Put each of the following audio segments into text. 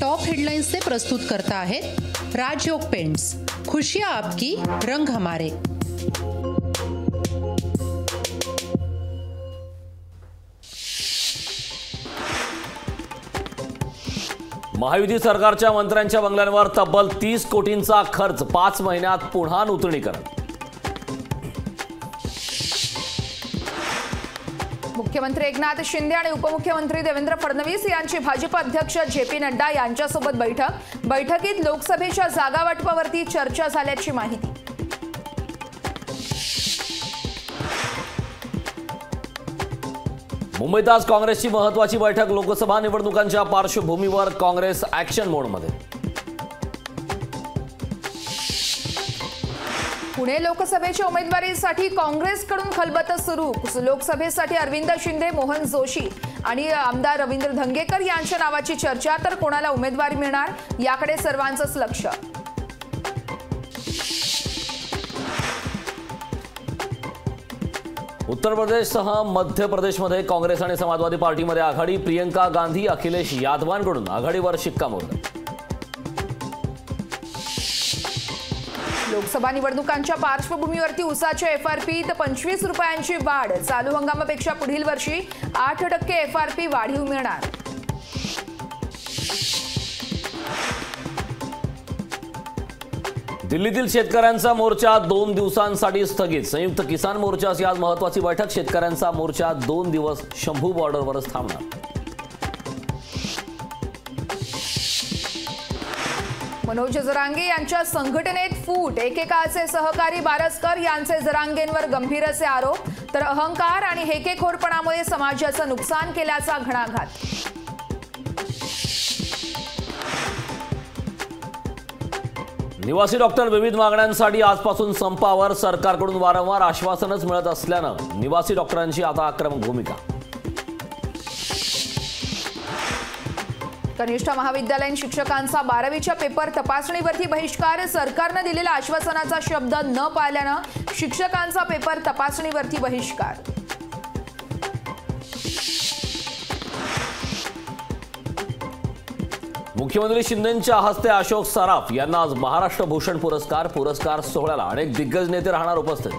Top headlines से प्रस्तुत करता आहेत राजयोग पेंट्स। खुशियां आपकी, रंग हमारे। महायुती सरकारच्या मंत्र्यांच्या बंगल्यांवर तब्बल 30 कोटींचा खर्च, 5 महिन्यात पुन्हा नूतनीकरण। मुख्यमंत्री एकनाथ शिंदे आणि उपमुख्यमंत्री देवेंद्र फडणवीस यांची भाजप अध्यक्ष जे.पी. नड्डा यांच्यासोबत बैठकीत लोकसभेच्या जागा वाटपावरती चर्चा झाल्याची माहिती। मुंबईत आज काँग्रेसची महत्त्वाची बैठक, लोकसभा निवडणुकांच्या पार्श्वभूमीवर काँग्रेस ॲक्शन मोडमध्ये। पुणे लोकसभेच्या उमेदवारीसाठी काँग्रेसकडून खलबत सुरू। लोकसभेसाठी अरविंद शिंदे, मोहन जोशी आणि आमदार रवींद्र धंगेकर यांच्या नावाची चर्चा, तर कोणाला उमेदवारी मिळणार याकडे सर्वांचंच लक्ष। उत्तर प्रदेशसह मध्य प्रदेशमध्ये काँग्रेस आणि समाजवादी पार्टीमध्ये आघाडी, प्रियंका गांधी अखिलेश यादवांकडून आघाडीवर शिक्कामोर्तब। लोकसभा निवडणुकांच्या पार्श्वभूमीवरती ऊसाच्या एफआरपीत 25 रुपयांची वाढ, चालू हंगामापेक्षा पुढील वर्षी 8% एफआरपी वाढीव मिळणार। दिल्लीतील शेतकऱ्यांचा मोर्चा 2 दिवसांसाठी स्थगित, संयुक्त किसान मोर्चाची आज महत्त्वाची बैठक, शेतकऱ्यांचा मोर्चा 2 दिवस शंभू बॉर्डरवरच थांबणार। मनोज जरांगे यांच्या संघटनेत फूट, एकेकाचे सहकारी बारसकर यांचे जरांगेंवर गंभीर असे आरोप, तर अहंकार आणि हेकेखोरपणामुळे समाजाचं नुकसान केल्याचा घणाघात। निवासी डॉक्टर विविध मागण्यांसाठी आजपासून संपावर, सरकारकडून वारंवार आश्वासनच मिळत असल्यानं निवासी डॉक्टरांची आता आक्रमक भूमिका। कनिष्ठ महाविद्यालयीन शिक्षकांचा 12वीच्या पेपर तपासणीवरती बहिष्कार, सरकारने दिलेल्या आश्वासनाचा शब्द न पाळल्यानं शिक्षकांचा पेपर तपासणीवरती बहिष्कार। मुख्यमंत्री शिंदेंच्या हस्ते अशोक सराफ यांना आज महाराष्ट्र भूषण पुरस्कार सोहळ्याला अनेक दिग्गज नेते राहणार उपस्थित।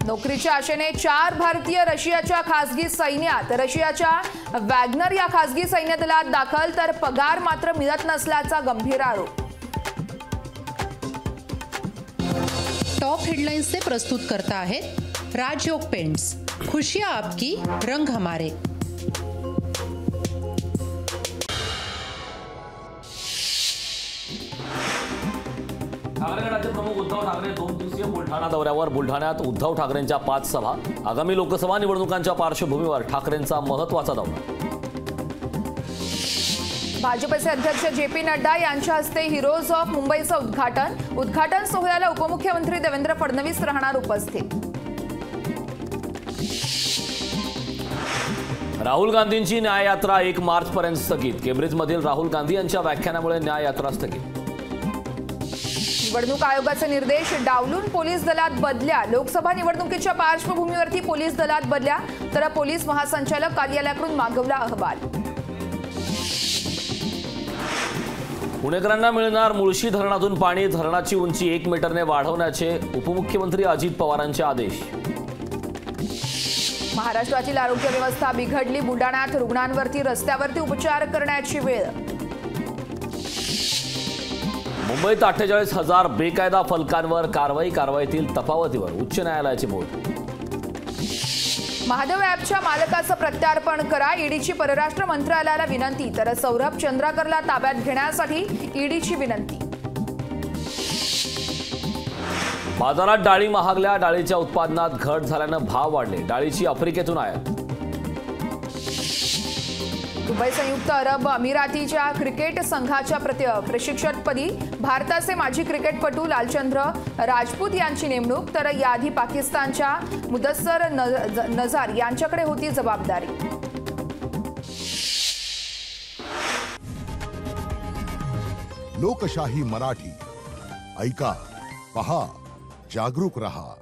नोकरीच्या आशेने 4 भारतीय रशियाच्या खासगी सैन्यात, रशियाच्या वॅग्नर या खासगी सैन्य दलात दाखल, तर पगार मात्र मिळत नसल्याचा गंभीर आरोप। टॉप हेडलाइन्स से प्रस्तुत करता आहेत राजयोग पेंट्स। खुशियां आपकी, रंग हमारे। ठाकरे गटाचे प्रमुख उद्धव ठाकरे 2 दिवसीय बुलढाणा दौऱ्यावर, बुलढाण्यात उद्धव ठाकरेंच्या 5 सभा, आगामी लोकसभा निवडणुकांच्या पार्श्वभूमीवर ठाकरेंचा महत्त्वाचा दौरा। भाजपचे अध्यक्ष जे.पी. नड्डा यांच्या हस्ते हिरोज ऑफ मुंबईचं उद्घाटन सोहळ्याला उपमुख्यमंत्री देवेंद्र फडणवीस राहणार उपस्थित। राहुल गांधींची न्याययात्रा 1 मार्चपर्यंत स्थगित, केम्ब्रिजमधील राहुल गांधी यांच्या व्याख्यानामुळे न्याययात्रा स्थगित। निवडणूक आयोगाचे निर्देश डावलून पोलीस दलात बदल्या, लोकसभा निवडणुकीच्या पार्श्वभूमीवरती पोलीस दलात बदल्या, तर पोलीस महासंचालक कार्यालयाकडून मागवला अहवाल। पुणेकरांना मिळणार मुळशी धरणातून पाणी, धरणाची उंची 1 मीटरने वाढवण्याचे उपमुख्यमंत्री अजित पवारांचे आदेश। महाराष्ट्रातील आरोग्य व्यवस्था बिघडली, बुलढाण्यात रुग्णांवरती रस्त्यावरती उपचार करण्याची वेळ। मुंबईत 48,000 बेकायदा फलकांवर कारवाईतील तफावतीवर उच्च न्यायालयाचे बोट। महादेव ॲपच्या मालकाचं प्रत्यार्पण करा, ईडीची परराष्ट्र मंत्रालयाला विनंती, तर सौरभ चंद्राकरला ताब्यात घेण्यासाठी ईडीची विनंती। बाजारात डाळी महागल्या, डाळीच्या उत्पादनात घट झाल्यानं भाव वाढले, डाळीची आफ्रिकेतून आयात। दुबई संयुक्त अरब अमिरातीच्या क्रिकेट संघाच्या प्रशिक्षकपदी भारताचे माजी क्रिकेटपटू लालचंद्र राजपूत यांची नेमणूक, तर याआधी पाकिस्तानच्या मुदस्सर नजार यांच्याकडे होती जबाबदारी। लोकशाही मराठी, ऐका, पहा, जागरूक रहा।